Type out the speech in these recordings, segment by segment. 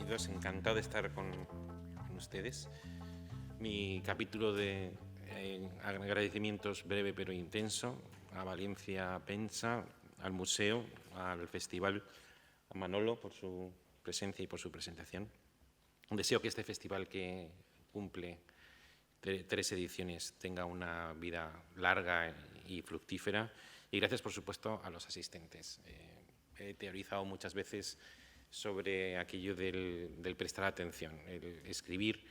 Saludos, encantado de estar con ustedes. Mi capítulo de agradecimientos breve pero intenso a Valencia Pensa, al museo, al festival, a Manolo por su presencia y por su presentación. Deseo que este festival, que cumple 3 ediciones, tenga una vida larga y fructífera, y gracias, por supuesto, a los asistentes. He teorizado muchas veces sobre aquello del prestar atención. El escribir,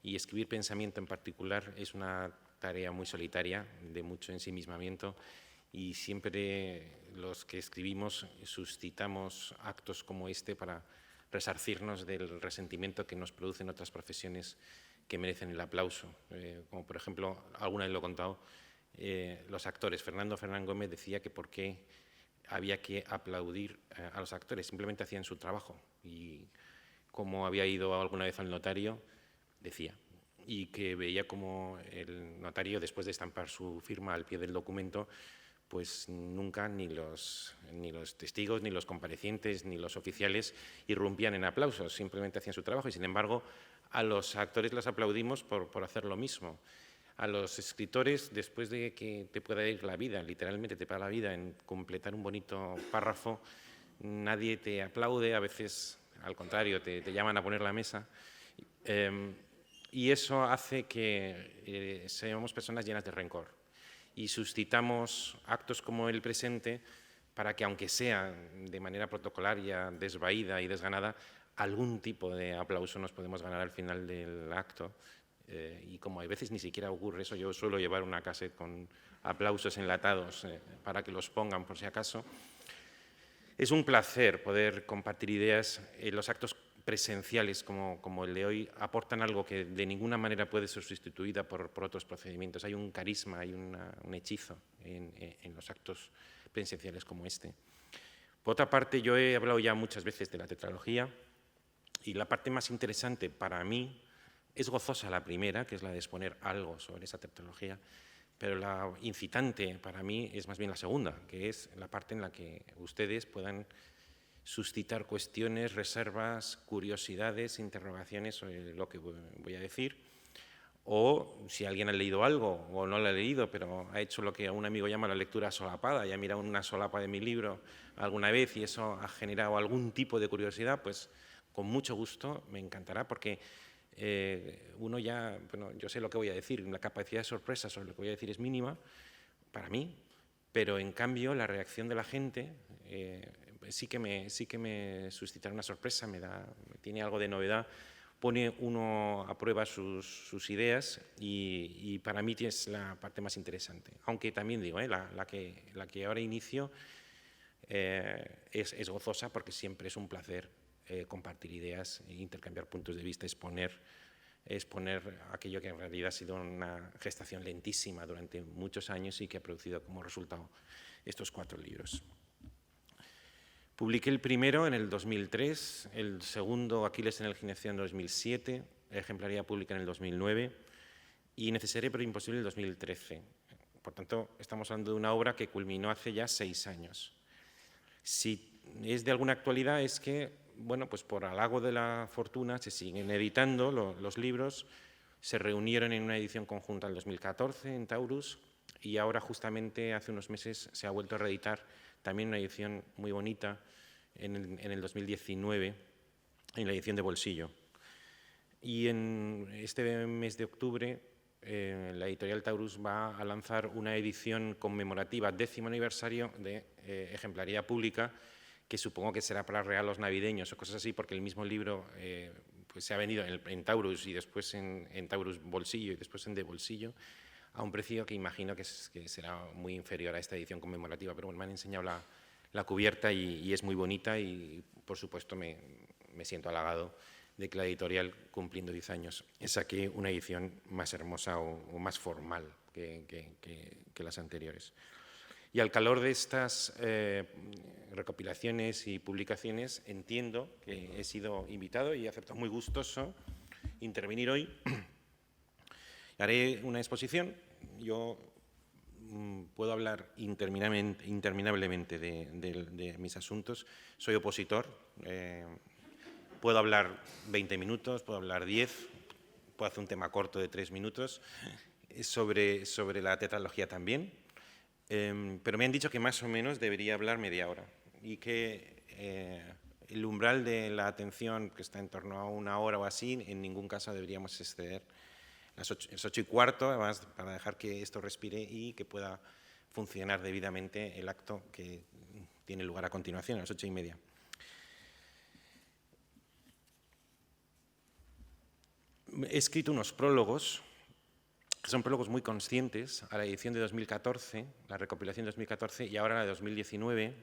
y escribir pensamiento en particular, es una tarea muy solitaria, de mucho ensimismamiento, y siempre los que escribimos suscitamos actos como este para resarcirnos del resentimiento que nos producen otras profesiones que merecen el aplauso. Como por ejemplo, alguna vez lo he contado, los actores. Fernando Fernán Gómez decía que por qué había que aplaudir a los actores, simplemente hacían su trabajo. Y como había ido alguna vez al notario, decía, y que veía como el notario, después de estampar su firma al pie del documento, pues nunca ni los testigos, ni los comparecientes, ni los oficiales irrumpían en aplausos, simplemente hacían su trabajo. Y sin embargo, a los actores les aplaudimos por hacer lo mismo. A los escritores, después de que te pueda ir la vida, literalmente te paga la vida en completar un bonito párrafo, nadie te aplaude, a veces al contrario, te llaman a poner la mesa. Y eso hace que seamos personas llenas de rencor. Y suscitamos actos como el presente para que, aunque sea de manera protocolaria, desvaída y desganada, algún tipo de aplauso nos podemos ganar al final del acto. Y como a veces ni siquiera ocurre eso, yo suelo llevar una cassette con aplausos enlatados para que los pongan por si acaso. Es un placer poder compartir ideas. Los actos presenciales como el de hoy aportan algo que de ninguna manera puede ser sustituida por otros procedimientos. Hay un carisma, hay un hechizo en los actos presenciales como este. Por otra parte, yo he hablado ya muchas veces de la tetralogía, y la parte más interesante para mí es gozosa la primera, que es la de exponer algo sobre esa tetralogía, pero la incitante para mí es más bien la segunda, que es la parte en la que ustedes puedan suscitar cuestiones, reservas, curiosidades, interrogaciones sobre lo que voy a decir, o si alguien ha leído algo o no lo ha leído, pero ha hecho lo que un amigo llama la lectura solapada y ha mirado una solapa de mi libro alguna vez y eso ha generado algún tipo de curiosidad, pues con mucho gusto me encantará, porque uno ya, bueno, yo sé lo que voy a decir, la capacidad de sorpresa sobre lo que voy a decir es mínima para mí, pero en cambio la reacción de la gente sí que me suscita una sorpresa, tiene algo de novedad, pone uno a prueba sus ideas y para mí es la parte más interesante. Aunque también digo, la que ahora inicio es gozosa, porque siempre es un placer compartir ideas, intercambiar puntos de vista, exponer aquello que en realidad ha sido una gestación lentísima durante muchos años y que ha producido como resultado estos 4 libros. Publiqué el primero en el 2003, el segundo, Aquiles en el gineceo, en 2007, Ejemplaría Pública en el 2009 y Necesario pero imposible en el 2013. Por tanto, estamos hablando de una obra que culminó hace ya 6 años. Si es de alguna actualidad es que, bueno, pues por halago de la fortuna se siguen editando los libros. Se reunieron en una edición conjunta en 2014 en Taurus y ahora justamente hace unos meses se ha vuelto a reeditar también una edición muy bonita en el 2019, en la edición de bolsillo. Y en este mes de octubre la editorial Taurus va a lanzar una edición conmemorativa, 10º aniversario de Ejemplaría Pública, que supongo que será para regalos navideños o cosas así, porque el mismo libro pues se ha vendido en Taurus y después en Taurus Bolsillo y después en De Bolsillo, a un precio que imagino que será muy inferior a esta edición conmemorativa. Pero bueno, me han enseñado la cubierta y es muy bonita y, por supuesto, me siento halagado de que la editorial, cumpliendo 10 años, saque una edición más hermosa o más formal que las anteriores. Y al calor de estas recopilaciones y publicaciones, entiendo que he sido invitado y he aceptado muy gustoso intervenir hoy. Haré una exposición. Yo puedo hablar interminablemente de mis asuntos. Soy opositor puedo hablar 20 minutos, puedo hablar 10, puedo hacer un tema corto de 3 minutos sobre la tetralogía también, pero me han dicho que más o menos debería hablar media hora y que el umbral de la atención, que está en torno a 1 hora o así, en ningún caso deberíamos exceder las 8:15, además, para dejar que esto respire y que pueda funcionar debidamente el acto que tiene lugar a continuación, a las 8:30. He escrito unos prólogos, que son prólogos muy conscientes, a la edición de 2014, la recopilación de 2014 y ahora la de 2019.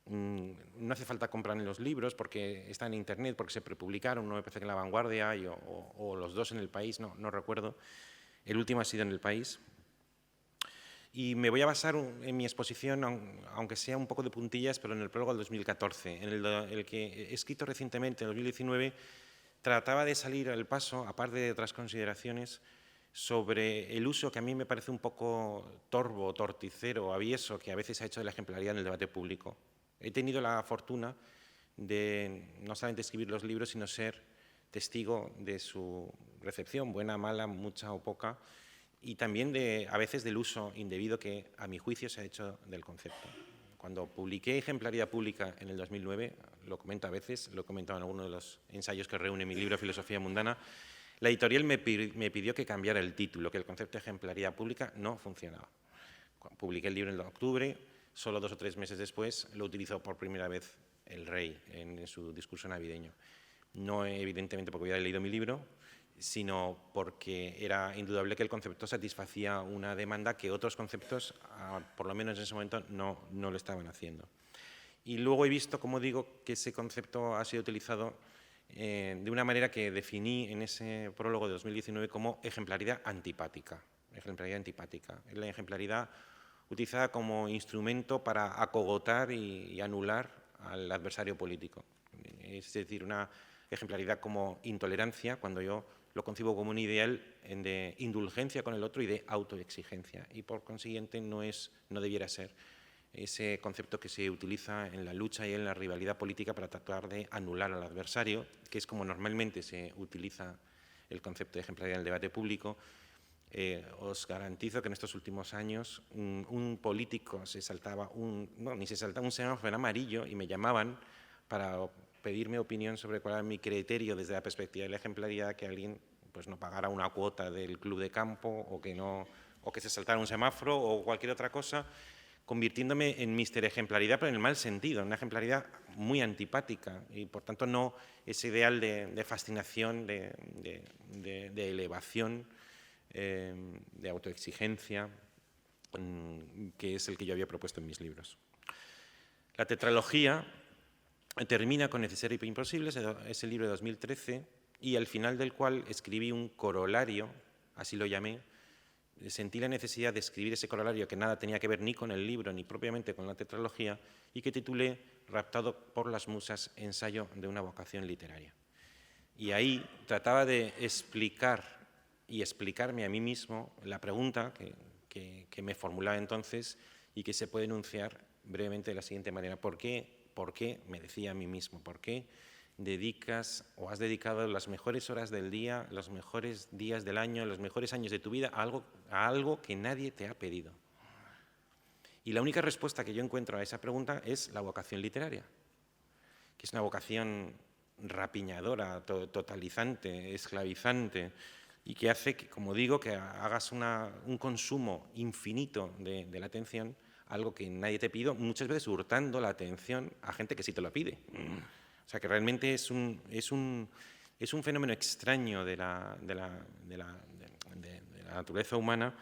No hace falta comprar los libros porque están en Internet, porque se prepublicaron, uno me parece que en La Vanguardia o los dos en El País, no recuerdo. El último ha sido en El País. Y me voy a basar en mi exposición, aunque sea un poco de puntillas, pero en el prólogo del 2014, en el que he escrito recientemente, en 2019, trataba de salir al paso, aparte de otras consideraciones, sobre el uso que a mí me parece un poco torvo, torticero, avieso, que a veces ha hecho de la ejemplaridad en el debate público. He tenido la fortuna de no solamente escribir los libros, sino ser testigo de su recepción, buena, mala, mucha o poca, y también a veces del uso indebido que, a mi juicio, se ha hecho del concepto. Cuando publiqué Ejemplaridad Pública en el 2009, lo comento a veces, lo he comentado en alguno de los ensayos que reúne mi libro Filosofía Mundana, la editorial me pidió que cambiara el título, que el concepto de ejemplaridad pública no funcionaba. Publiqué el libro en octubre, solo 2 o 3 meses después lo utilizó por primera vez el rey en su discurso navideño. No evidentemente porque hubiera leído mi libro, sino porque era indudable que el concepto satisfacía una demanda que otros conceptos, por lo menos en ese momento, no lo estaban haciendo. Y luego he visto, como digo, que ese concepto ha sido utilizado de una manera que definí en ese prólogo de 2019 como ejemplaridad antipática. Ejemplaridad antipática. Es la ejemplaridad utilizada como instrumento para acogotar y anular al adversario político. Es decir, una ejemplaridad como intolerancia, cuando yo lo concibo como un ideal de indulgencia con el otro y de autoexigencia. Y por consiguiente no debiera ser ese concepto que se utiliza en la lucha y en la rivalidad política para tratar de anular al adversario, que es como normalmente se utiliza el concepto de ejemplaridad en el debate público. Os garantizo que en estos últimos años un político se saltaba un semáforo en amarillo y me llamaban para pedirme opinión sobre cuál era mi criterio desde la perspectiva de la ejemplaridad, que alguien pues, no pagara una cuota del club de campo o que se saltara un semáforo o cualquier otra cosa, convirtiéndome en Mister Ejemplaridad, pero en el mal sentido, en una ejemplaridad muy antipática y, por tanto, no ese ideal de fascinación, de elevación, de autoexigencia, que es el que yo había propuesto en mis libros. La tetralogía termina con Necesario y Imposible, es el libro de 2013, y al final del cual escribí un corolario, así lo llamé. Sentí la necesidad de escribir ese corolario que nada tenía que ver ni con el libro ni propiamente con la tetralogía y que titulé Raptado por las musas, ensayo de una vocación literaria. Y ahí trataba de explicar y explicarme a mí mismo la pregunta que me formulaba entonces y que se puede enunciar brevemente de la siguiente manera. ¿Por qué, me decía a mí mismo, por qué dedicas o has dedicado las mejores horas del día, los mejores días del año, los mejores años de tu vida a algo que nadie te ha pedido? Y la única respuesta que yo encuentro a esa pregunta es la vocación literaria, que es una vocación rapiñadora, totalizante, esclavizante, y que hace que, como digo, que hagas un consumo infinito de la atención, algo que nadie te pide, muchas veces hurtando la atención a gente que sí te lo pide. O sea, que realmente es un fenómeno extraño de la naturaleza humana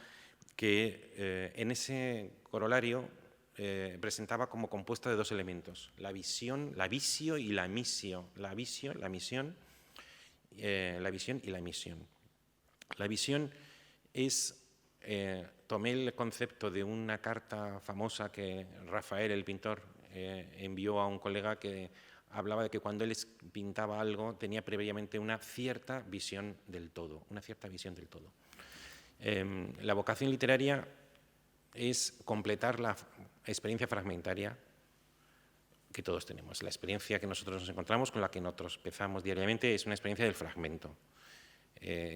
que en ese corolario presentaba como compuesta de 2 elementos, la visión, la visio y la misio. La visión y la misión. La visión es, tomé el concepto de una carta famosa que Rafael, el pintor, envió a un colega que hablaba de que cuando él pintaba algo tenía previamente una cierta visión del todo, La vocación literaria es completar la experiencia fragmentaria que todos tenemos. La experiencia que nosotros nos encontramos, con la que nosotros empezamos diariamente, es una experiencia del fragmento.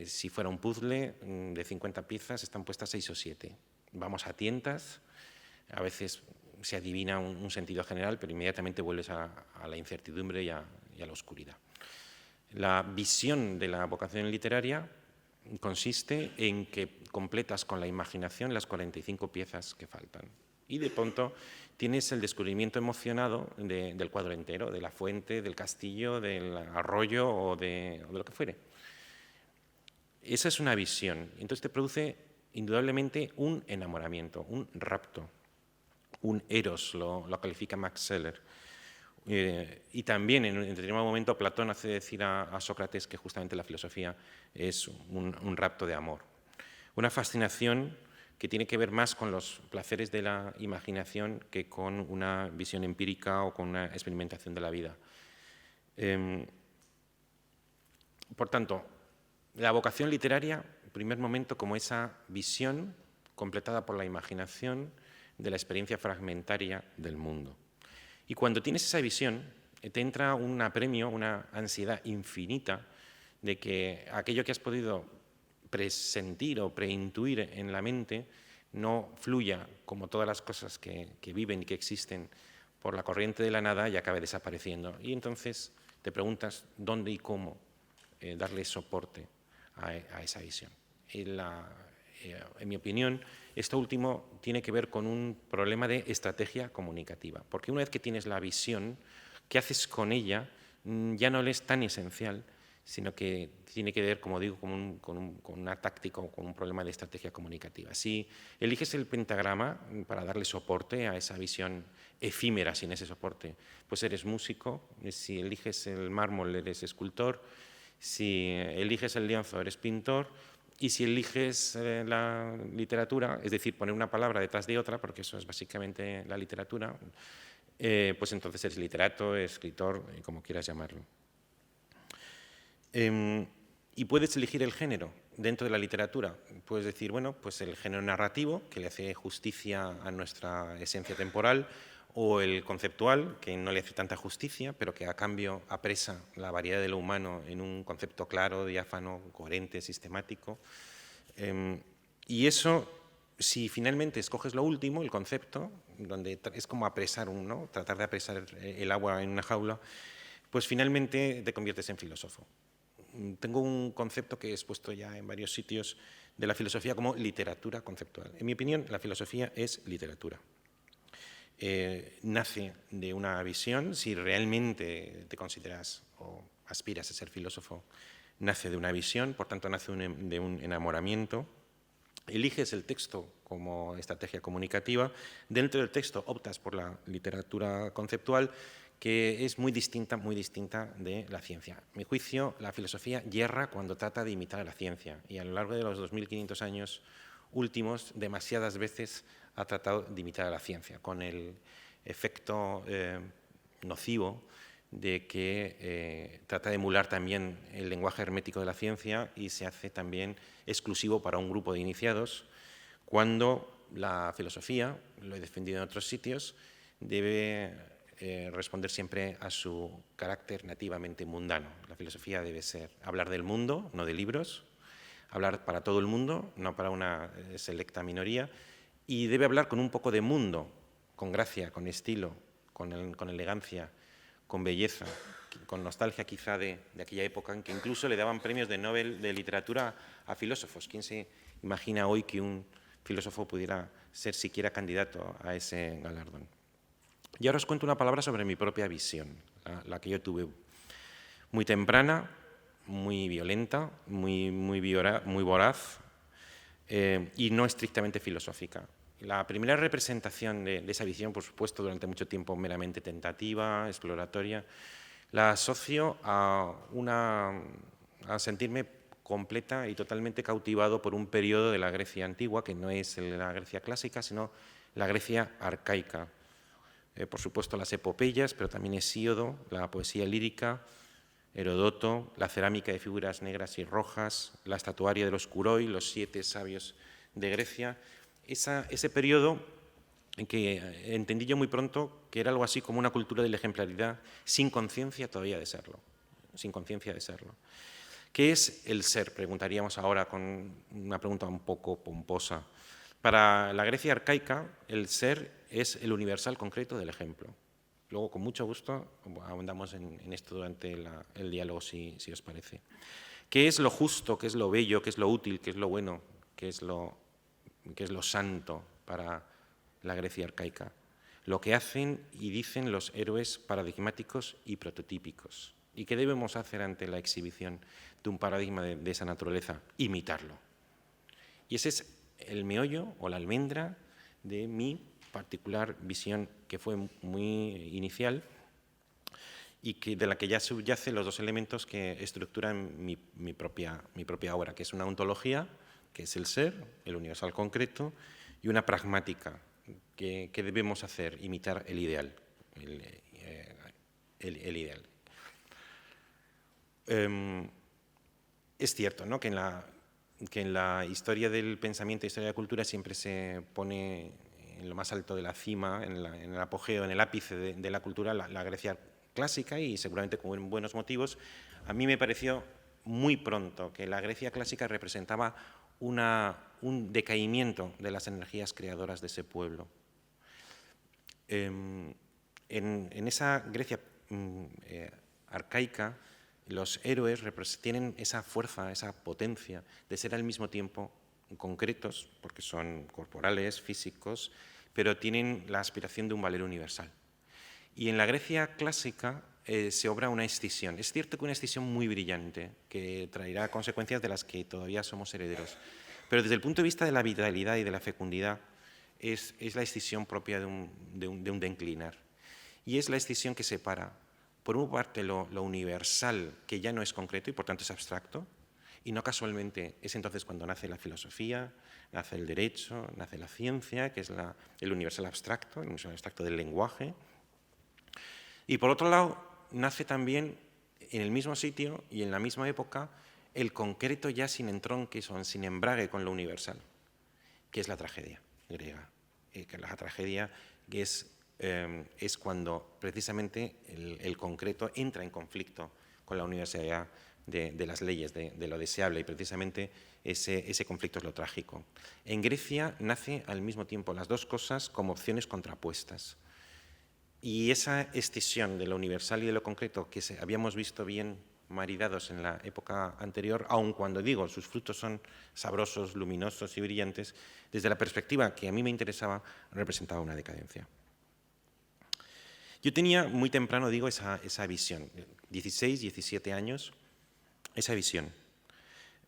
Si fuera un puzzle de 50 piezas, están puestas 6 o 7. Vamos a tientas, a veces se adivina un sentido general, pero inmediatamente vuelves a la incertidumbre y a la oscuridad. La visión de la vocación literaria consiste en que completas con la imaginación las 45 piezas que faltan. Y de pronto tienes el descubrimiento emocionado del cuadro entero, de la fuente, del castillo, del arroyo o de lo que fuere. Esa es una visión. Entonces te produce indudablemente un enamoramiento, un rapto, un eros, lo califica Max Scheler. Y también en determinado momento Platón hace decir a Sócrates que justamente la filosofía es un rapto de amor. Una fascinación que tiene que ver más con los placeres de la imaginación que con una visión empírica o con una experimentación de la vida. Por tanto, la vocación literaria, en primer momento, como esa visión completada por la imaginación de la experiencia fragmentaria del mundo. Y cuando tienes esa visión, te entra un apremio, una ansiedad infinita de que aquello que has podido presentir o preintuir en la mente no fluya como todas las cosas que viven y que existen por la corriente de la nada y acabe desapareciendo. Y entonces te preguntas dónde y cómo darle soporte a esa visión. En mi opinión, esto último tiene que ver con un problema de estrategia comunicativa, porque una vez que tienes la visión, ¿qué haces con ella? Ya no le es tan esencial, sino que tiene que ver, como digo, con una táctica o con un problema de estrategia comunicativa. Si eliges el pentagrama para darle soporte a esa visión efímera sin ese soporte, pues eres músico. Si eliges el mármol, eres escultor. Si eliges el lienzo, eres pintor. Y si eliges la literatura, es decir, poner una palabra detrás de otra, porque eso es básicamente la literatura, pues entonces eres literato, escritor, como quieras llamarlo. Y puedes elegir el género dentro de la literatura. Puedes decir, bueno, pues el género narrativo, que le hace justicia a nuestra esencia temporal, o el conceptual, que no le hace tanta justicia, pero que a cambio apresa la variedad de lo humano en un concepto claro, diáfano, coherente, sistemático. Y eso, si finalmente escoges lo último, el concepto, donde es como apresar ¿no? Tratar de apresar el agua en una jaula, pues finalmente te conviertes en filósofo. Tengo un concepto que he expuesto ya en varios sitios de la filosofía como literatura conceptual. En mi opinión, la filosofía es literatura. Nace de una visión, si realmente te consideras o aspiras a ser filósofo, nace de una visión, por tanto nace de un enamoramiento. Eliges el texto como estrategia comunicativa, dentro del texto optas por la literatura conceptual, que es muy distinta de la ciencia. A mi juicio, la filosofía yerra cuando trata de imitar a la ciencia, y a lo largo de los 2500 años últimos, demasiadas veces ha tratado de imitar a la ciencia, con el efecto nocivo de que trata de emular también el lenguaje hermético de la ciencia y se hace también exclusivo para un grupo de iniciados, cuando la filosofía, lo he defendido en otros sitios, debe responder siempre a su carácter nativamente mundano. La filosofía debe ser hablar del mundo, no de libros, hablar para todo el mundo, no para una selecta minoría, y debe hablar con un poco de mundo, con gracia, con estilo, con elegancia, con belleza, con nostalgia quizá de aquella época en que incluso le daban premios de Nobel de literatura a filósofos. ¿Quién se imagina hoy que un filósofo pudiera ser siquiera candidato a ese galardón? Y ahora os cuento una palabra sobre mi propia visión, la que yo tuve muy temprana, muy violenta, muy voraz y no estrictamente filosófica. La primera representación de esa visión, por supuesto, durante mucho tiempo meramente tentativa, exploratoria, la asocio a sentirme completa y totalmente cautivado por un periodo de la Grecia antigua, que no es la Grecia clásica, sino la Grecia arcaica. Por supuesto, las epopeyas, pero también Hesíodo, la poesía lírica, Herodoto, la cerámica de figuras negras y rojas, la estatuaria de los Kuroi, los 7 sabios de Grecia. Ese periodo que entendí yo muy pronto que era algo así como una cultura de la ejemplaridad sin conciencia todavía de serlo, sin conciencia de serlo. ¿Qué es el ser? Preguntaríamos ahora con una pregunta un poco pomposa. Para la Grecia arcaica, el ser es el universal concreto del ejemplo. Luego, con mucho gusto, ahondamos en esto durante el diálogo, si os parece. ¿Qué es lo justo? ¿Qué es lo bello? ¿Qué es lo útil? ¿Qué es lo bueno? ¿Qué es lo santo para la Grecia arcaica? Lo que hacen y dicen los héroes paradigmáticos y prototípicos. ¿Y qué debemos hacer ante la exhibición de un paradigma de esa naturaleza? Imitarlo. Y ese es el meollo o la almendra de mi particular visión, que fue muy inicial y de la que ya subyacen los dos elementos que estructuran mi propia obra, que es una ontología, que es el ser, el universal concreto, y una pragmática, que debemos hacer, imitar el ideal. El ideal. Es cierto, ¿no?, que en la historia del pensamiento y historia de la cultura siempre se pone en lo más alto de la cima, en el apogeo, en el ápice de la cultura, la Grecia clásica, y seguramente con buenos motivos. A mí me pareció muy pronto que la Grecia clásica representaba un decaimiento de las energías creadoras de ese pueblo. En esa Grecia arcaica, los héroes tienen esa fuerza, esa potencia de ser al mismo tiempo concretos, porque son corporales, físicos, pero tienen la aspiración de un valer universal. Y en la Grecia clásica se obra una escisión. Es cierto que una escisión muy brillante, que traerá consecuencias de las que todavía somos herederos, pero desde el punto de vista de la vitalidad y de la fecundidad, es la escisión propia de un declinar. Y es la escisión que separa, por una parte, lo universal, que ya no es concreto y por tanto es abstracto, y no casualmente es entonces cuando nace la filosofía, nace el derecho, nace la ciencia, que es el universal abstracto, el universal abstracto del lenguaje. Y por otro lado, nace también en el mismo sitio y en la misma época el concreto ya sin entronque, sin embrague con lo universal, que es la tragedia griega. Que la tragedia que es cuando precisamente el concreto entra en conflicto con la universalidad de las leyes, de lo deseable, y precisamente ese conflicto es lo trágico. En Grecia nace al mismo tiempo las dos cosas como opciones contrapuestas. Y esa escisión de lo universal y de lo concreto que habíamos visto bien maridados en la época anterior, aun cuando digo sus frutos son sabrosos, luminosos y brillantes, desde la perspectiva que a mí me interesaba, representaba una decadencia. Yo tenía muy temprano, digo, esa visión, 16, 17 años, esa visión.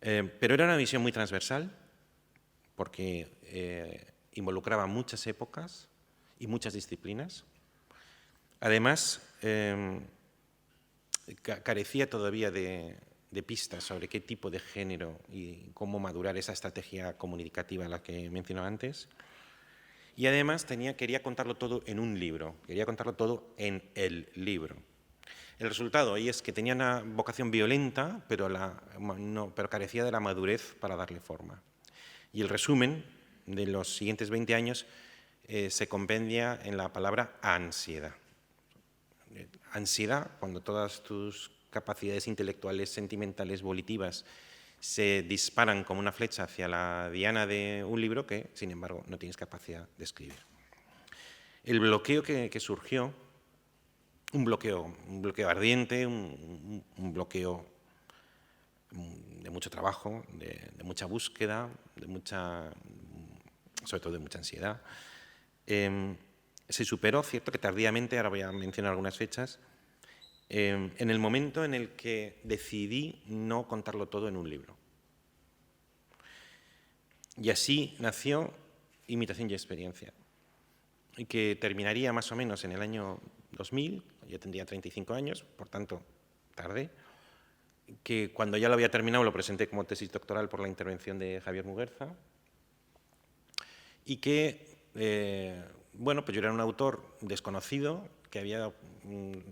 Pero era una visión muy transversal, porque involucraba muchas épocas y muchas disciplinas. Además, carecía todavía de pistas sobre qué tipo de género y cómo madurar esa estrategia comunicativa a la que mencionaba antes. Y además quería contarlo todo en un libro, quería contarlo todo en el libro. El resultado ahí es que tenía una vocación violenta, pero carecía de la madurez para darle forma. Y el resumen de los siguientes 20 años se compendia en la palabra ansiedad. Ansiedad, cuando todas tus capacidades intelectuales, sentimentales, volitivas se disparan como una flecha hacia la diana de un libro que, sin embargo, no tienes capacidad de escribir. El bloqueo que surgió, un bloqueo ardiente, un bloqueo de mucho trabajo, de mucha búsqueda, sobre todo de mucha ansiedad, se superó, cierto que tardíamente, ahora voy a mencionar algunas fechas, en el momento en el que decidí no contarlo todo en un libro. Y así nació Imitación y Experiencia, que terminaría más o menos en el año 2000, yo tendría 35 años, por tanto, tardé, que cuando ya lo había terminado lo presenté como tesis doctoral por la intervención de Javier Muguerza, y que, bueno, pues yo era un autor desconocido que había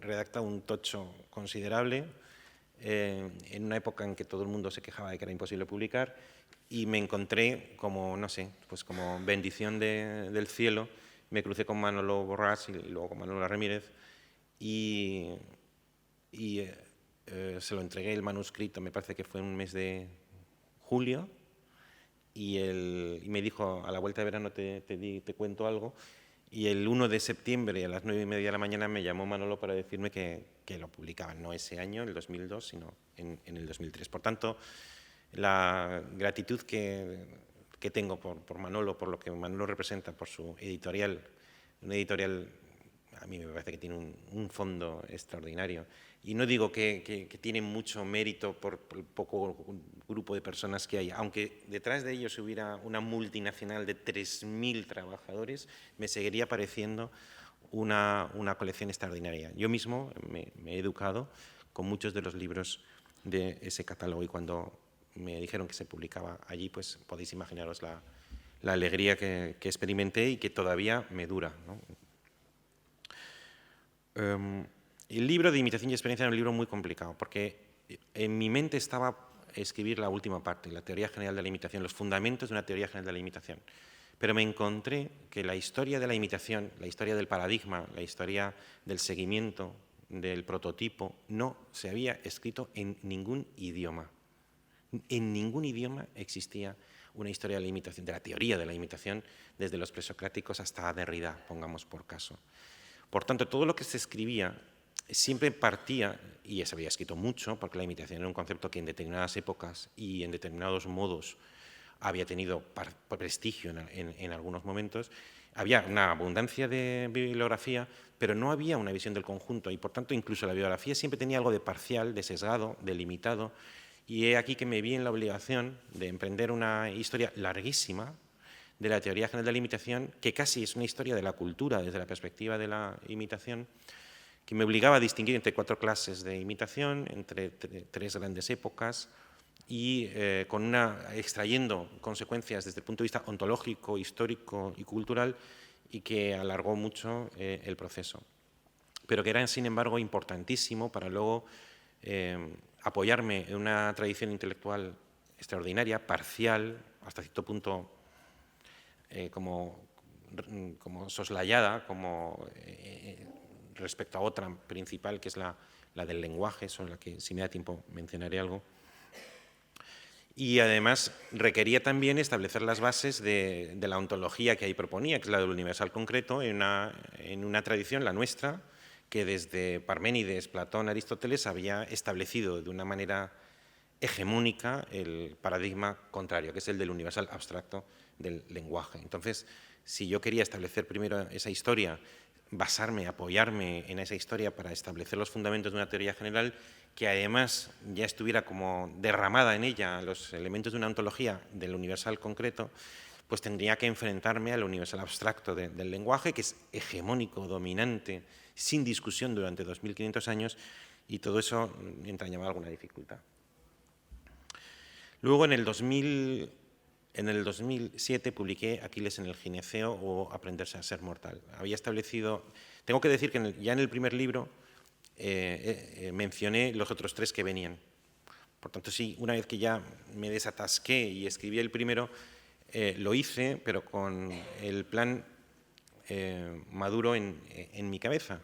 redactado un tocho considerable en una época en que todo el mundo se quejaba de que era imposible publicar, y me encontré como, no sé, pues como bendición del cielo me crucé con Manolo Borràs y luego con Manolo Ramírez y se lo entregué el manuscrito, me parece que fue en un mes de julio, y me dijo, a la vuelta de verano te cuento algo, y el 1 de septiembre a las 9:30 de la mañana me llamó Manolo para decirme que lo publicaban, no ese año, en el 2002, sino en el 2003. Por tanto, la gratitud que tengo por Manolo, por lo que Manolo representa, por su editorial, una editorial a mí me parece que tiene un fondo extraordinario. Y no digo que tiene mucho mérito por el poco grupo de personas que hay, aunque detrás de ellos hubiera una multinacional de 3.000 trabajadores, me seguiría pareciendo una colección extraordinaria. Yo mismo me he educado con muchos de los libros de ese catálogo y cuando me dijeron que se publicaba allí, pues podéis imaginaros la alegría que experimenté y que todavía me dura, ¿no? El libro de Imitación y Experiencia era un libro muy complicado porque en mi mente estaba escribir la última parte, la teoría general de la imitación, los fundamentos de una teoría general de la imitación. Pero me encontré que la historia de la imitación, la historia del paradigma, la historia del seguimiento, del prototipo, no se había escrito en ningún idioma. En ningún idioma existía una historia de la imitación, de la teoría de la imitación, desde los presocráticos hasta Derrida, pongamos por caso. Por tanto, todo lo que se escribía siempre partía, y se había escrito mucho, porque la imitación era un concepto que en determinadas épocas y en determinados modos había tenido prestigio en algunos momentos, había una abundancia de bibliografía, pero no había una visión del conjunto y, por tanto, incluso la bibliografía siempre tenía algo de parcial, de sesgado, de limitado, y he aquí que me vi en la obligación de emprender una historia larguísima de la teoría general de la imitación, que casi es una historia de la cultura desde la perspectiva de la imitación, que me obligaba a distinguir entre 4 clases de imitación, entre 3 grandes épocas, y extrayendo consecuencias desde el punto de vista ontológico, histórico y cultural, y que alargó mucho el proceso. Pero que era, sin embargo, importantísimo para luego apoyarme en una tradición intelectual extraordinaria, parcial, hasta cierto punto como soslayada, respecto a otra principal, que es la del lenguaje, sobre la que, si me da tiempo, mencionaré algo. Y además requería también establecer las bases de la ontología que ahí proponía, que es la del universal concreto, en una tradición, la nuestra, que desde Parménides, Platón, Aristóteles había establecido de una manera hegemónica el paradigma contrario, que es el del universal abstracto del lenguaje. Entonces, si yo quería establecer primero esa historia, basarme, apoyarme en esa historia para establecer los fundamentos de una teoría general, que además ya estuviera como derramada en ella los elementos de una ontología del universal concreto, pues tendría que enfrentarme al universal abstracto del lenguaje, que es hegemónico, dominante, sin discusión durante 2500 años, y todo eso entrañaba alguna dificultad. Luego, en el 2007, publiqué Aquiles en el gineceo o Aprenderse a ser mortal. Había establecido, tengo que decir que ya en el primer libro mencioné los otros 3 que venían. Por tanto, sí, una vez que ya me desatasqué y escribí el primero, lo hice, pero con el plan maduro en mi cabeza.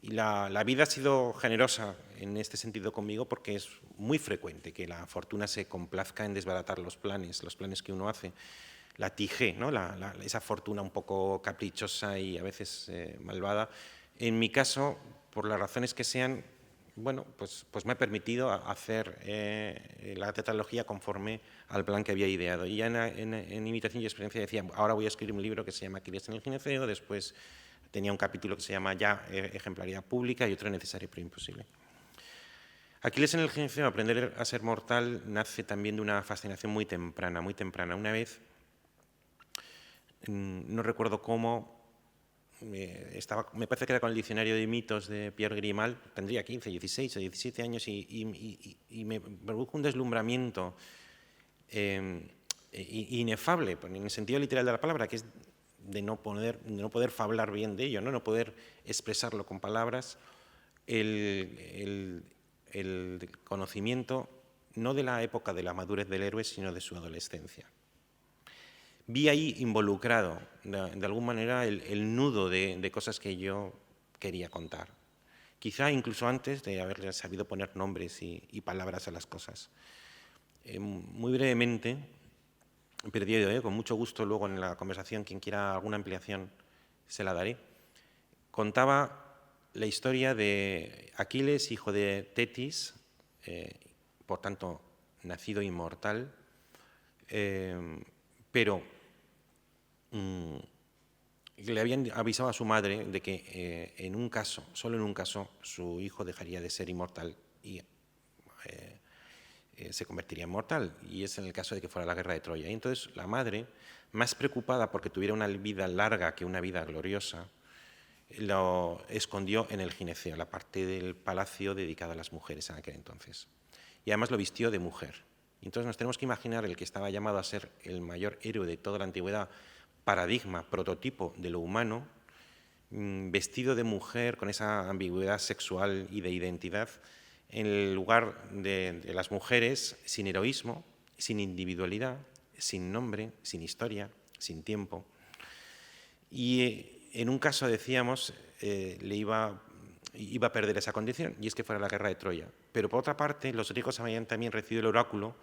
Y la vida ha sido generosa en este sentido conmigo, porque es muy frecuente que la fortuna se complazca en desbaratar los planes que uno hace. La tijé, ¿no? Esa fortuna un poco caprichosa y a veces malvada. En mi caso, por las razones que sean, bueno, pues me ha permitido hacer la tetralogía conforme al plan que había ideado. Y ya en Imitación y Experiencia decía, ahora voy a escribir un libro que se llama Aquiles en el gineceo, después tenía un capítulo que se llama ya Ejemplaridad pública y otro Necesario pero imposible. Aquiles en el gineceo, Aprender a ser mortal, nace también de una fascinación muy temprana, muy temprana. Una vez, no recuerdo cómo, me parece que era con el diccionario de mitos de Pierre Grimal, tendría 15, 16 o 17 años y me produjo un deslumbramiento inefable, en el sentido literal de la palabra, que es de no poder fablar bien de ello, no poder expresarlo con palabras, el conocimiento no de la época de la madurez del héroe, sino de su adolescencia. vi ahí involucrado, de alguna manera, el nudo de cosas que yo quería contar. Quizá incluso antes de haberle sabido poner nombres y palabras a las cosas. Muy brevemente, perdido, con mucho gusto luego en la conversación, quien quiera alguna ampliación se la daré. Contaba la historia de Aquiles, hijo de Tetis, por tanto, nacido inmortal, pero le habían avisado a su madre de que en un caso, solo en un caso, su hijo dejaría de ser inmortal y se convertiría en mortal, y es en el caso de que fuera la guerra de Troya. Y entonces la madre, más preocupada porque tuviera una vida larga que una vida gloriosa, lo escondió en el gineceo, la parte del palacio dedicada a las mujeres en aquel entonces. Y además lo vistió de mujer. Entonces nos tenemos que imaginar el que estaba llamado a ser el mayor héroe de toda la antigüedad, paradigma, prototipo de lo humano, vestido de mujer con esa ambigüedad sexual y de identidad, en el lugar de las mujeres, sin heroísmo, sin individualidad, sin nombre, sin historia, sin tiempo. Y en un caso, decíamos, iba a perder esa condición, y es que fuera la guerra de Troya. Pero por otra parte, los griegos habían también recibido el oráculo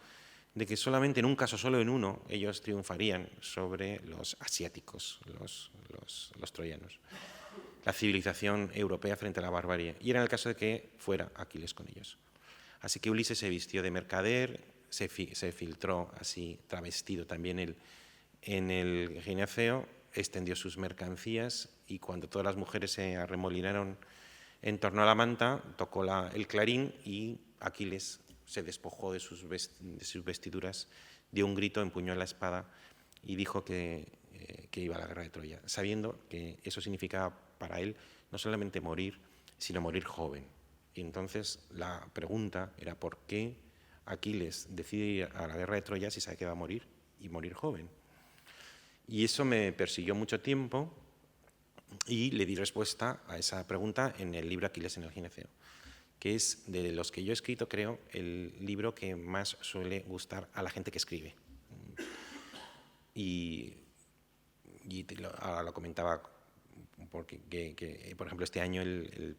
de que solamente en un caso, solo en uno, ellos triunfarían sobre los asiáticos, los troyanos, la civilización europea frente a la barbarie. Y era en el caso de que fuera Aquiles con ellos. Así que Ulises se vistió de mercader, se filtró así, travestido también en el gineceo, extendió sus mercancías, y cuando todas las mujeres se arremolinaron en torno a la manta, tocó el clarín y Aquiles se despojó de sus vestiduras, dio un grito, empuñó la espada y dijo que iba a la guerra de Troya, sabiendo que eso significaba para él no solamente morir, sino morir joven. Y entonces la pregunta era ¿por qué Aquiles decide ir a la guerra de Troya si sabe que va a morir y morir joven? Y eso me persiguió mucho tiempo y le di respuesta a esa pregunta en el libro Aquiles en el gineceo, que es, de los que yo he escrito, creo, el libro que más suele gustar a la gente que escribe. Y ahora lo comentaba porque, por ejemplo, este año el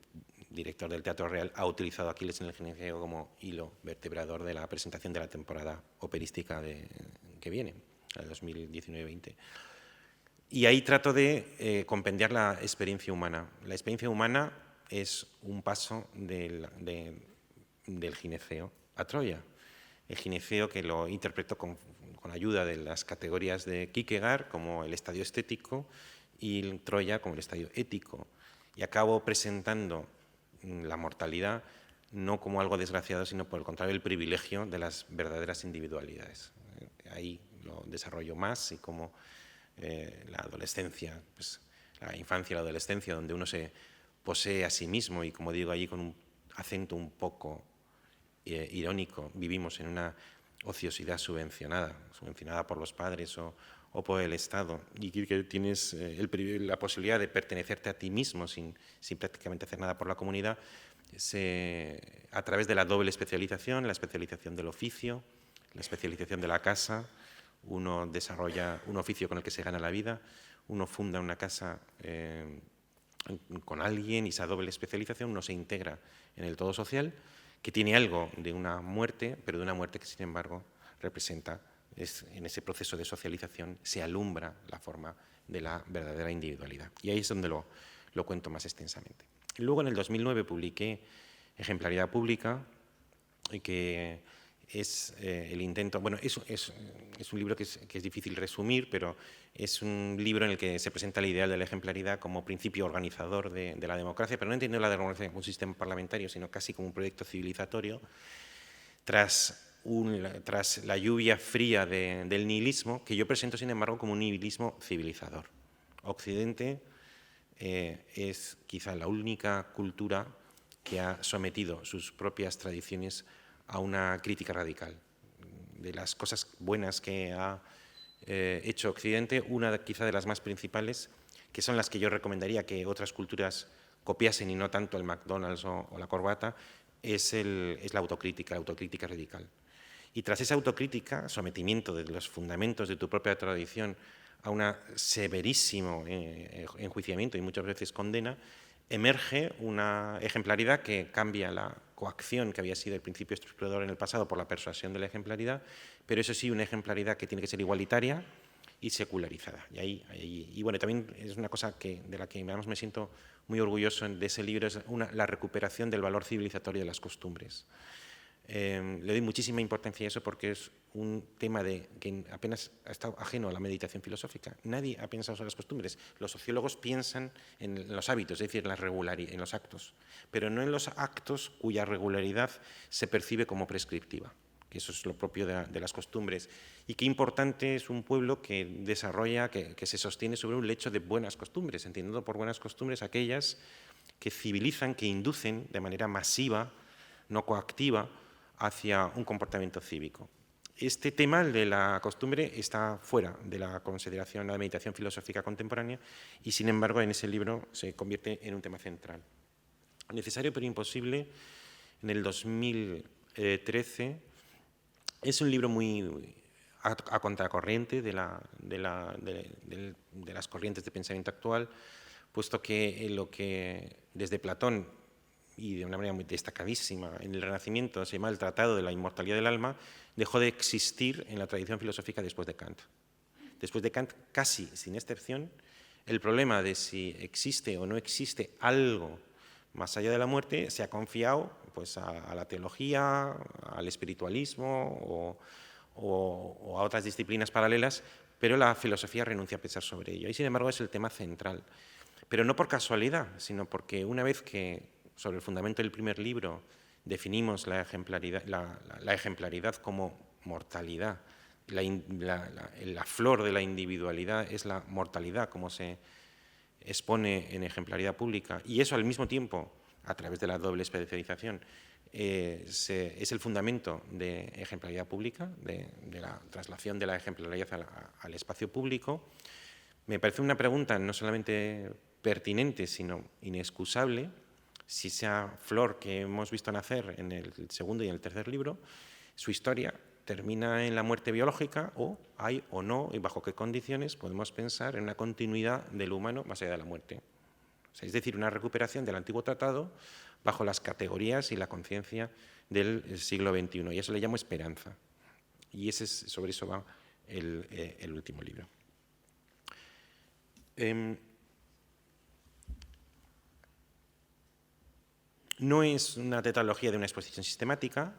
director del Teatro Real ha utilizado Aquiles en el gineceo como hilo vertebrador de la presentación de la temporada operística que viene, la de 2019-20. Y ahí trato de compendiar la experiencia humana. La experiencia humana es un paso del gineceo a Troya. El gineceo, que lo interpreto con ayuda de las categorías de Kierkegaard como el estadio estético y Troya como el estadio ético. Y acabo presentando la mortalidad no como algo desgraciado, sino por el contrario, el privilegio de las verdaderas individualidades. Ahí lo desarrollo más, y como la adolescencia, pues, la infancia y la adolescencia, donde uno se posee a sí mismo, y como digo allí con un acento un poco irónico, vivimos en una ociosidad subvencionada por los padres o por el Estado, y que tienes la posibilidad de pertenecerte a ti mismo sin prácticamente hacer nada por la comunidad, a través de la doble especialización, la especialización del oficio, la especialización de la casa. Uno desarrolla un oficio con el que se gana la vida, uno funda una casa con alguien, y esa doble especialización uno se integra en el todo social, que tiene algo de una muerte, pero de una muerte que, sin embargo, representa, en ese proceso de socialización, se alumbra la forma de la verdadera individualidad. Y ahí es donde lo cuento más extensamente. Luego, en el 2009, publiqué Ejemplaridad Pública, que es el intento, bueno, es un libro que es difícil resumir, pero es un libro en el que se presenta el ideal de la ejemplaridad como principio organizador de la democracia, pero no entiendo la democracia como un sistema parlamentario, sino casi como un proyecto civilizatorio, tras la lluvia fría del nihilismo, que yo presento, sin embargo, como un nihilismo civilizador. Occidente es quizá la única cultura que ha sometido sus propias tradiciones a una crítica radical. De las cosas buenas que ha hecho Occidente, una quizá de las más principales, que son las que yo recomendaría que otras culturas copiasen y no tanto el McDonald's o la corbata, es la autocrítica radical. Y tras esa autocrítica, sometimiento de los fundamentos de tu propia tradición a un severísimo enjuiciamiento y muchas veces condena, emerge una ejemplaridad que cambia la coacción que había sido el principio estructurador en el pasado por la persuasión de la ejemplaridad, pero eso sí, una ejemplaridad que tiene que ser igualitaria y secularizada. Y bueno, también es una cosa de la que además me siento muy orgulloso de ese libro, es la recuperación del valor civilizatorio de las costumbres. Le doy muchísima importancia a eso porque es un tema que apenas ha estado ajeno a la meditación filosófica. Nadie ha pensado sobre las costumbres. Los sociólogos piensan en los hábitos, es decir, en los actos, pero no en los actos cuya regularidad se percibe como prescriptiva, que eso es lo propio de las costumbres. Y qué importante es un pueblo que desarrolla, que se sostiene sobre un lecho de buenas costumbres, entendiendo por buenas costumbres aquellas que civilizan, que inducen de manera masiva, no coactiva, hacia un comportamiento cívico. Este tema, el de la costumbre, está fuera de la consideración de la meditación filosófica contemporánea y, sin embargo, en ese libro se convierte en un tema central. Necesario pero imposible, en el 2013, es un libro muy a contracorriente de las corrientes de pensamiento actual, puesto que lo que desde Platón y de una manera muy destacadísima en el Renacimiento se llama el Tratado de la Inmortalidad del Alma, dejó de existir en la tradición filosófica después de Kant. Después de Kant, casi sin excepción, el problema de si existe o no existe algo más allá de la muerte se ha confiado pues, a la teología, al espiritualismo o a otras disciplinas paralelas, pero la filosofía renuncia a pensar sobre ello. Y sin embargo es el tema central. Pero no por casualidad, sino porque una vez que sobre el fundamento del primer libro definimos la ejemplaridad como mortalidad, la flor de la individualidad es la mortalidad, como se expone en ejemplaridad pública, y eso al mismo tiempo, a través de la doble especialización, es el fundamento de ejemplaridad pública, de la traslación de la ejemplaridad al espacio público. Me parece una pregunta no solamente pertinente, sino inexcusable, si esa flor que hemos visto nacer en el segundo y en el tercer libro, su historia termina en la muerte biológica o hay o no, y bajo qué condiciones podemos pensar en una continuidad del humano más allá de la muerte. O sea, es decir, una recuperación del antiguo tratado bajo las categorías y la conciencia del siglo XXI. Y eso le llamo esperanza. Y sobre eso va el último libro. No es una tetralogía de una exposición sistemática.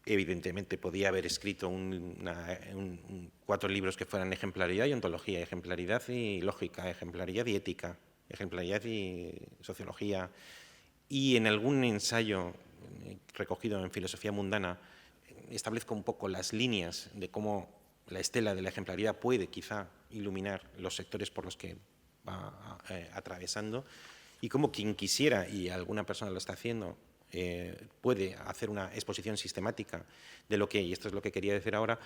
Evidentemente podía haber escrito 4 libros que fueran ejemplaridad y ontología, ejemplaridad y lógica, ejemplaridad y ética, ejemplaridad y sociología. Y en algún ensayo recogido en Filosofía Mundana establezco un poco las líneas de cómo la estela de la ejemplaridad puede quizá iluminar los sectores por los que va atravesando, y como quien quisiera, y alguna persona lo está haciendo, puede hacer una exposición sistemática de lo que, y esto es lo que quería decir ahora,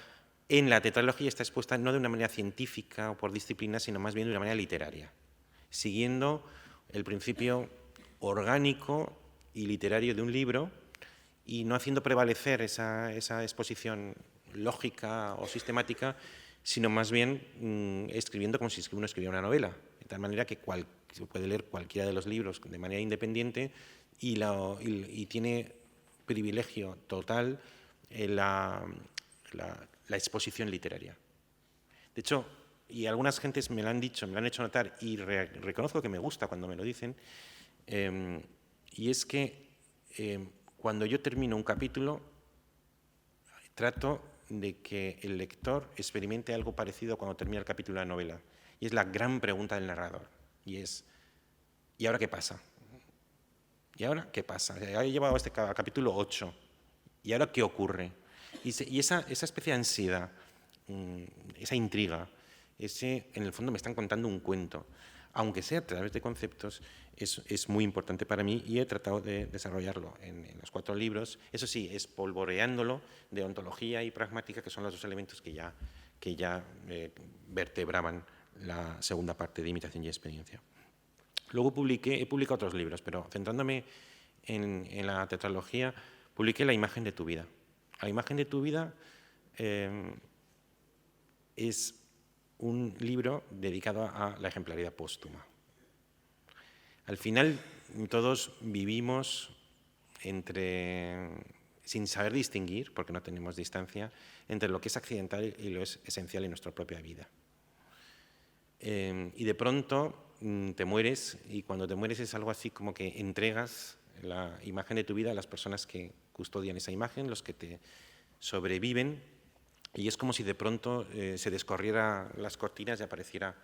en la tetralogía está expuesta no de una manera científica o por disciplina, sino más bien de una manera literaria, siguiendo el principio orgánico y literario de un libro y no haciendo prevalecer esa exposición lógica o sistemática, sino más bien escribiendo como si uno escribiera una novela, de tal manera que se puede leer cualquiera de los libros de manera independiente y tiene privilegio total la exposición literaria. De hecho, y algunas gentes me lo han dicho, me lo han hecho notar, y reconozco que me gusta cuando me lo dicen, y es que cuando yo termino un capítulo, trato de que el lector experimente algo parecido cuando termina el capítulo de la novela. Y es la gran pregunta del narrador. Y es, ¿y ahora qué pasa? ¿Y ahora qué pasa? He llevado este capítulo 8. ¿Y ahora qué ocurre? Y esa especie de ansiedad, esa intriga, en el fondo me están contando un cuento. Aunque sea a través de conceptos, es muy importante para mí y he tratado de desarrollarlo en los 4 libros. Eso sí, espolvoreándolo de ontología y pragmática, que son los 2 elementos que ya vertebraban la segunda parte de Imitación y Experiencia. Luego he publicado otros libros, pero centrándome en la tetralogía, publiqué La imagen de tu vida, A imagen de tu vida es un libro dedicado a la ejemplaridad póstuma. Al final, todos vivimos sin saber distinguir, porque no tenemos distancia, entre lo que es accidental y lo es esencial en nuestra propia vida. Y de pronto te mueres, y cuando te mueres es algo así como que entregas la imagen de tu vida a las personas que custodian esa imagen, los que te sobreviven, y es como si de pronto se descorriera las cortinas y apareciera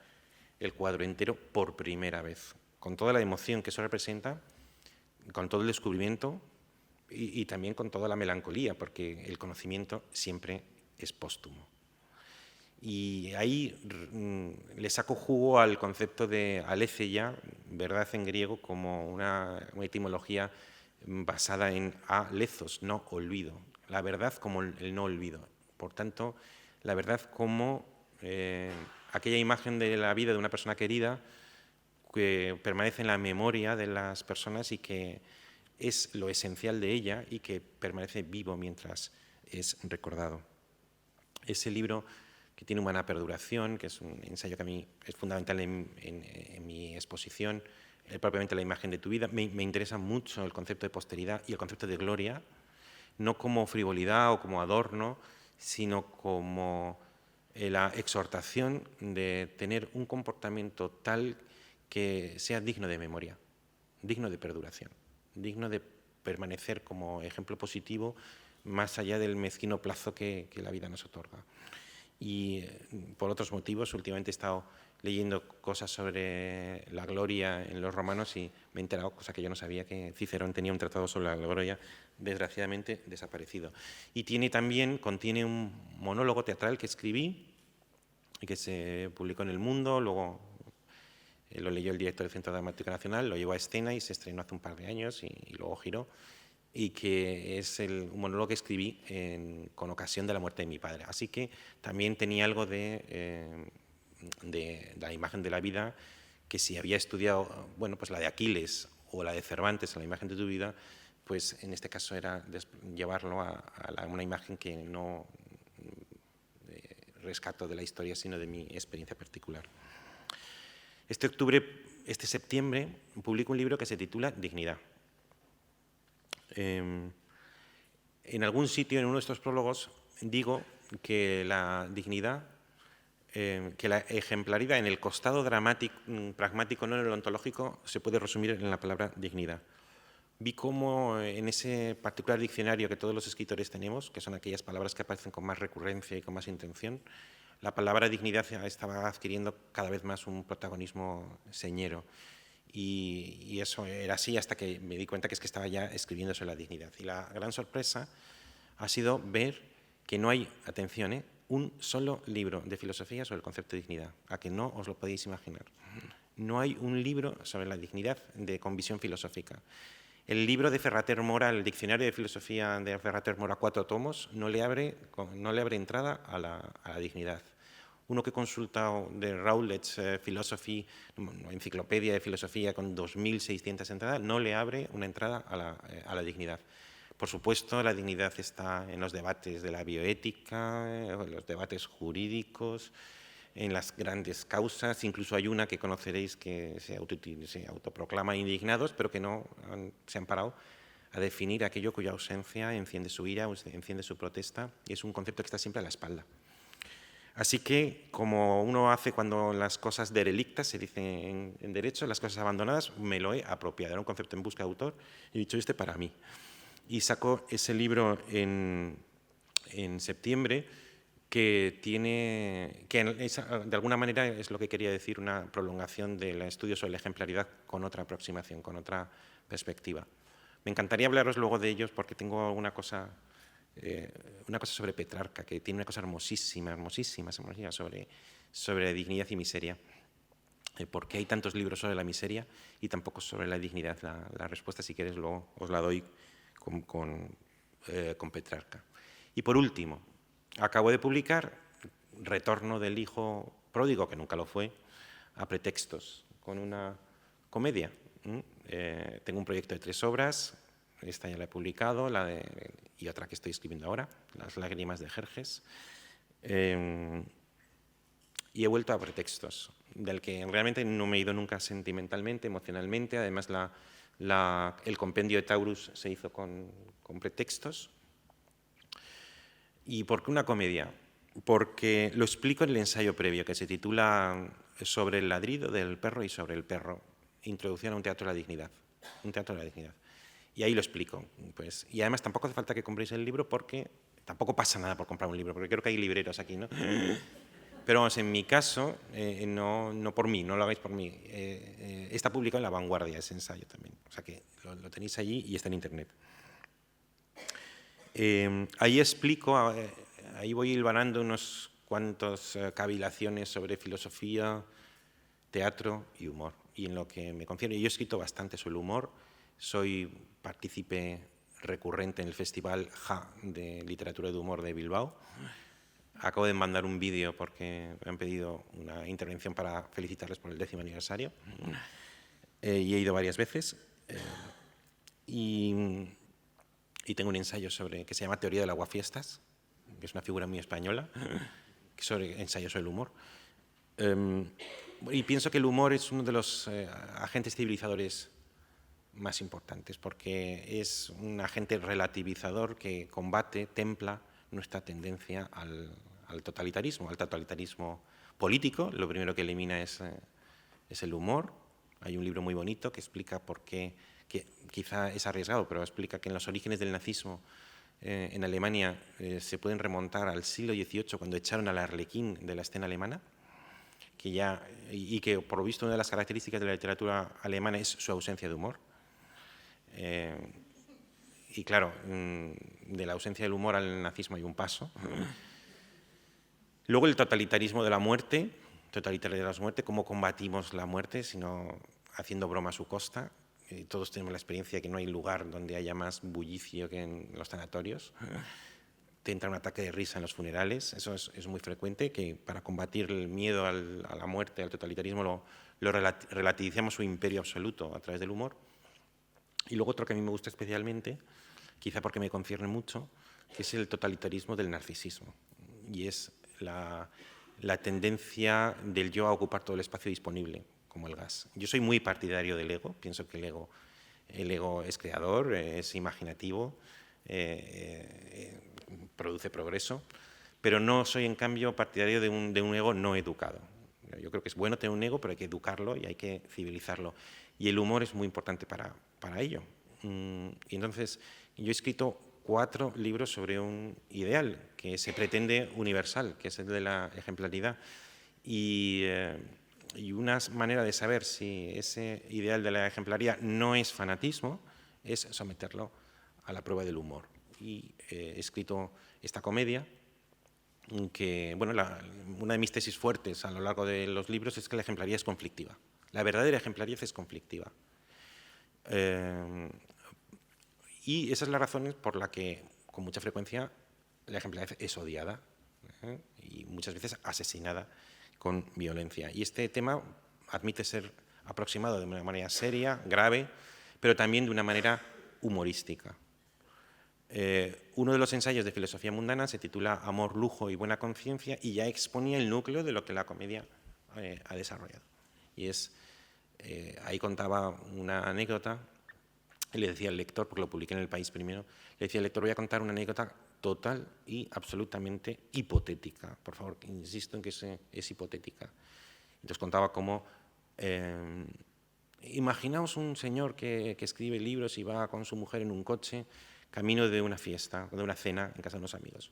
el cuadro entero por primera vez, con toda la emoción que eso representa, con todo el descubrimiento y también con toda la melancolía, porque el conocimiento siempre es póstumo. Y ahí le saco jugo al concepto de aletheia, verdad en griego, como una etimología basada en alethos, no olvido. La verdad como el no olvido. Por tanto, la verdad como aquella imagen de la vida de una persona querida que permanece en la memoria de las personas y que es lo esencial de ella y que permanece vivo mientras es recordado. Ese libro que tiene humana perduración, que es un ensayo que a mí es fundamental en mi exposición, propiamente la imagen de tu vida, me interesa mucho el concepto de posteridad y el concepto de gloria, no como frivolidad o como adorno, sino como la exhortación de tener un comportamiento tal que sea digno de memoria, digno de perduración, digno de permanecer como ejemplo positivo más allá del mezquino plazo que la vida nos otorga. Y por otros motivos, últimamente he estado leyendo cosas sobre la gloria en los romanos y me he enterado, cosa que yo no sabía, que Cicerón tenía un tratado sobre la gloria, desgraciadamente desaparecido. Y contiene un monólogo teatral que escribí y que se publicó en El Mundo, luego lo leyó el director del Centro Dramático Nacional, lo llevó a escena y se estrenó hace un par de años y luego giró, y que es un monólogo que escribí con ocasión de la muerte de mi padre. Así que también tenía algo de la imagen de la vida, que si había estudiado, bueno, pues la de Aquiles o la de Cervantes, la imagen de tu vida, pues en este caso era llevarlo a una imagen que no rescato de la historia, sino de mi experiencia particular. Este septiembre, publico un libro que se titula Dignidad. En algún sitio, en uno de estos prólogos, digo que la dignidad, que la ejemplaridad en el costado dramático, pragmático, no en el ontológico, se puede resumir en la palabra dignidad. Vi cómo en ese particular diccionario que todos los escritores tenemos, que son aquellas palabras que aparecen con más recurrencia y con más intención, la palabra dignidad estaba adquiriendo cada vez más un protagonismo señero. Y eso era así hasta que me di cuenta que estaba ya escribiendo sobre la dignidad. Y la gran sorpresa ha sido ver que no hay, atención, un solo libro de filosofía sobre el concepto de dignidad, a que no os lo podéis imaginar. No hay un libro sobre la dignidad con visión filosófica. El libro de Ferrater Mora, el diccionario de filosofía de Ferrater Mora, 4 tomos, no le abre entrada a la dignidad. Uno que he consultado de Routledge Philosophy, enciclopedia de filosofía con 2.600 entradas, no le abre una entrada a la dignidad. Por supuesto, la dignidad está en los debates de la bioética, en los debates jurídicos, en las grandes causas. Incluso hay una que conoceréis que se autoproclama indignados, pero que no se han parado a definir aquello cuya ausencia enciende su ira, enciende su protesta, y es un concepto que está siempre a la espalda. Así que, como uno hace cuando las cosas derelictas, se dice en derecho, las cosas abandonadas, me lo he apropiado. Era un concepto en busca de autor y he dicho, para mí. Y saco ese libro en septiembre, que de alguna manera es lo que quería decir, una prolongación del estudio sobre la ejemplaridad con otra aproximación, con otra perspectiva. Me encantaría hablaros luego de ellos porque tengo una cosa sobre Petrarca, que tiene una cosa hermosísima sobre dignidad y miseria. ¿Por qué hay tantos libros sobre la miseria y tan pocos sobre la dignidad? La respuesta, si quieres, luego os la doy con Petrarca. Y por último, acabo de publicar Retorno del hijo pródigo, que nunca lo fue, a pretextos, con una comedia. Tengo un proyecto de 3 obras, esta ya la he publicado, y otra que estoy escribiendo ahora, Las lágrimas de Jerjes. Y he vuelto a pretextos, del que realmente no me he ido nunca sentimentalmente, emocionalmente. Además, el compendio de Taurus se hizo con pretextos. ¿Y por qué una comedia? Porque lo explico en el ensayo previo, que se titula Sobre el ladrido del perro y sobre el perro, introducción a un teatro de la dignidad. Un teatro de la dignidad. Y ahí lo explico. Pues, y además tampoco hace falta que compréis el libro, porque tampoco pasa nada por comprar un libro, porque creo que hay libreros aquí, ¿no? Pero vamos, en mi caso, no por mí, no lo hagáis por mí. Está publicado en La Vanguardia ese ensayo también. O sea que lo tenéis allí y está en internet. Ahí explico, ahí voy hilvanando unos cuantos cavilaciones sobre filosofía, teatro y humor. Y en lo que me concierne, yo he escrito bastante sobre el humor, soy partícipe recurrente en el Festival JA de Literatura de Humor de Bilbao. Acabo de mandar un vídeo porque me han pedido una intervención para felicitarles por el 10º aniversario. Y he ido varias veces. Y tengo un ensayo que se llama Teoría del aguafiestas, que es una figura muy española, sobre ensayo sobre el humor. Y pienso que el humor es uno de los agentes civilizadores más importantes, porque es un agente relativizador que combate, templa nuestra tendencia al totalitarismo político. Lo primero que elimina es el humor. Hay un libro muy bonito que explica por qué, que quizá es arriesgado, pero explica que en los orígenes del nazismo en Alemania se pueden remontar al siglo XVIII, cuando echaron al arlequín de la escena alemana, y que por lo visto una de las características de la literatura alemana es su ausencia de humor. Y claro, de la ausencia del humor al nazismo hay un paso. Luego el totalitarismo de la muerte, cómo combatimos la muerte, sino haciendo broma a su costa. Todos tenemos la experiencia de que no hay lugar donde haya más bullicio que en los sanatorios. Te entra un ataque de risa en los funerales, eso es muy frecuente, que para combatir el miedo a la muerte, al totalitarismo, lo relativizamos su imperio absoluto a través del humor. Y luego otro que a mí me gusta especialmente, quizá porque me concierne mucho, que es el totalitarismo del narcisismo. Y es la tendencia del yo a ocupar todo el espacio disponible, como el gas. Yo soy muy partidario del ego, pienso que el ego es creador, es imaginativo, produce progreso, pero no soy en cambio partidario de un ego no educado. Yo creo que es bueno tener un ego, pero hay que educarlo y hay que civilizarlo. Y el humor es muy importante para ello. Y entonces yo he escrito 4 libros sobre un ideal que se pretende universal, que es el de la ejemplaridad. Y una manera de saber si ese ideal de la ejemplaridad no es fanatismo es someterlo a la prueba del humor. Y he escrito esta comedia que, bueno, una de mis tesis fuertes a lo largo de los libros es que la ejemplaridad es conflictiva. La verdadera ejemplaridad es conflictiva. Y esa es la razón por la que, con mucha frecuencia, la ejemplaridad es odiada y muchas veces asesinada con violencia. Y este tema admite ser aproximado de una manera seria, grave, pero también de una manera humorística. Uno de los ensayos de filosofía mundana se titula Amor, lujo y buena conciencia, y ya exponía el núcleo de lo que la comedia ha desarrollado. Y ahí contaba una anécdota, y le decía al lector, porque lo publiqué en El País primero, le decía al lector, voy a contar una anécdota total y absolutamente hipotética. Por favor, insisto en que es hipotética. Entonces contaba cómo, imaginaos un señor que escribe libros y va con su mujer en un coche camino de una fiesta, de una cena en casa de unos amigos.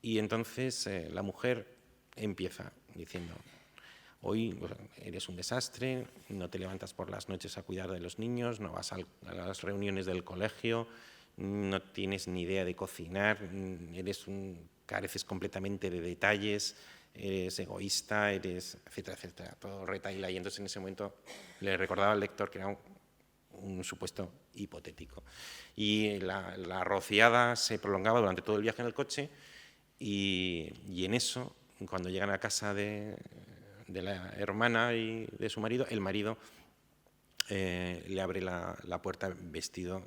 Y entonces la mujer empieza diciendo, hoy eres un desastre, no te levantas por las noches a cuidar de los niños, no vas a las reuniones del colegio, no tienes ni idea de cocinar, careces completamente de detalles, eres egoísta, etcétera, etcétera, todo retaila. Y entonces en ese momento le recordaba al lector que era un supuesto hipotético. Y la rociada se prolongaba durante todo el viaje en el coche y en eso, cuando llegan a casa de la hermana y de su marido, el marido le abre la puerta vestido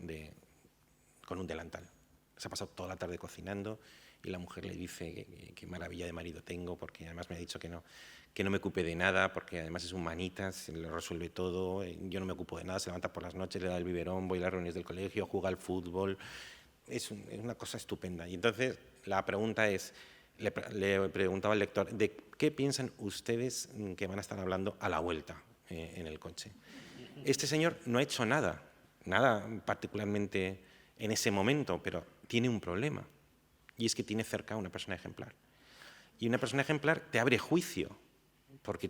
con un delantal. Se ha pasado toda la tarde cocinando y la mujer le dice qué maravilla de marido tengo, porque además me ha dicho que no me ocupe de nada, porque además es un manitas, lo resuelve todo, yo no me ocupo de nada, se levanta por las noches, le da el biberón, voy a las reuniones del colegio, juega al fútbol, es una cosa estupenda. Y entonces la pregunta es, le preguntaba al lector, ¿de qué piensan ustedes que van a estar hablando a la vuelta en el coche? Este señor no ha hecho nada particularmente en ese momento, pero tiene un problema, y es que tiene cerca a una persona ejemplar. Y una persona ejemplar te abre juicio, porque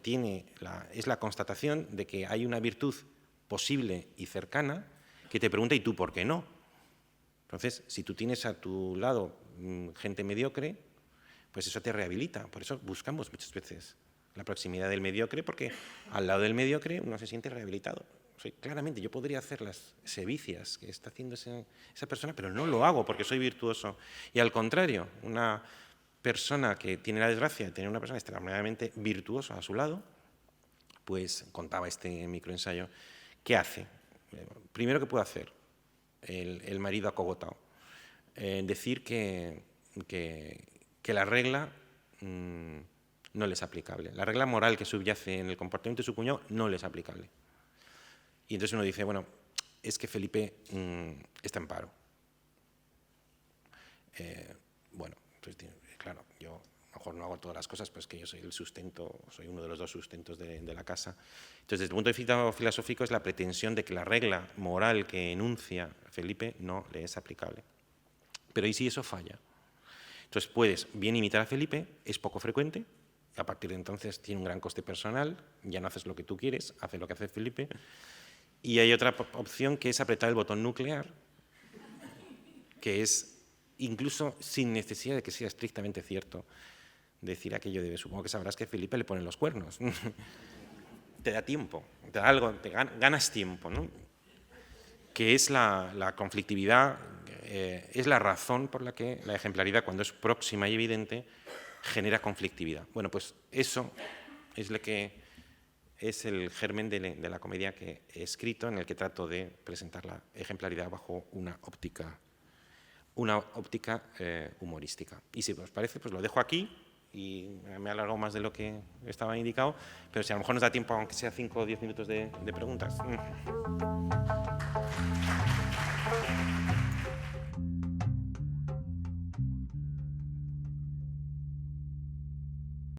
es la constatación de que hay una virtud posible y cercana que te pregunta, ¿y tú por qué no? Entonces, si tú tienes a tu lado gente mediocre, pues eso te rehabilita. Por eso buscamos muchas veces la proximidad del mediocre, porque al lado del mediocre uno se siente rehabilitado. Claramente, yo podría hacer las sevicias que está haciendo esa persona, pero no lo hago porque soy virtuoso. Y al contrario, una persona que tiene la desgracia de tener una persona extremadamente virtuosa a su lado, pues contaba este microensayo, ¿qué hace? Primero, ¿qué puede hacer el marido acogotado? Decir que la regla no le es aplicable. La regla moral que subyace en el comportamiento de su cuñado no le es aplicable. Y entonces uno dice, bueno, es que Felipe está en paro. Bueno, pues claro, yo a lo mejor no hago todas las cosas, pero es que yo soy el sustento, soy uno de los dos sustentos de la casa. Entonces, desde el punto de vista filosófico, es la pretensión de que la regla moral que enuncia Felipe no le es aplicable. Pero ¿y si eso falla? Entonces puedes bien imitar a Felipe, es poco frecuente, a partir de entonces tiene un gran coste personal, ya no haces lo que tú quieres, haces lo que hace Felipe. Y hay otra opción que es apretar el botón nuclear, que es, incluso sin necesidad de que sea estrictamente cierto, decir aquello de, supongo que sabrás que Felipe le ponen los cuernos. Te da tiempo, te da algo, ganas tiempo, ¿no? Que es la conflictividad, es la razón por la que la ejemplaridad, cuando es próxima y evidente, genera conflictividad. Bueno, pues eso es lo que es el germen de la comedia que he escrito, en el que trato de presentar la ejemplaridad bajo una óptica humorística. Y si os parece, pues lo dejo aquí, y me he alargado más de lo que estaba indicado, pero si a lo mejor nos da tiempo, aunque sea 5 o 10 minutos de preguntas.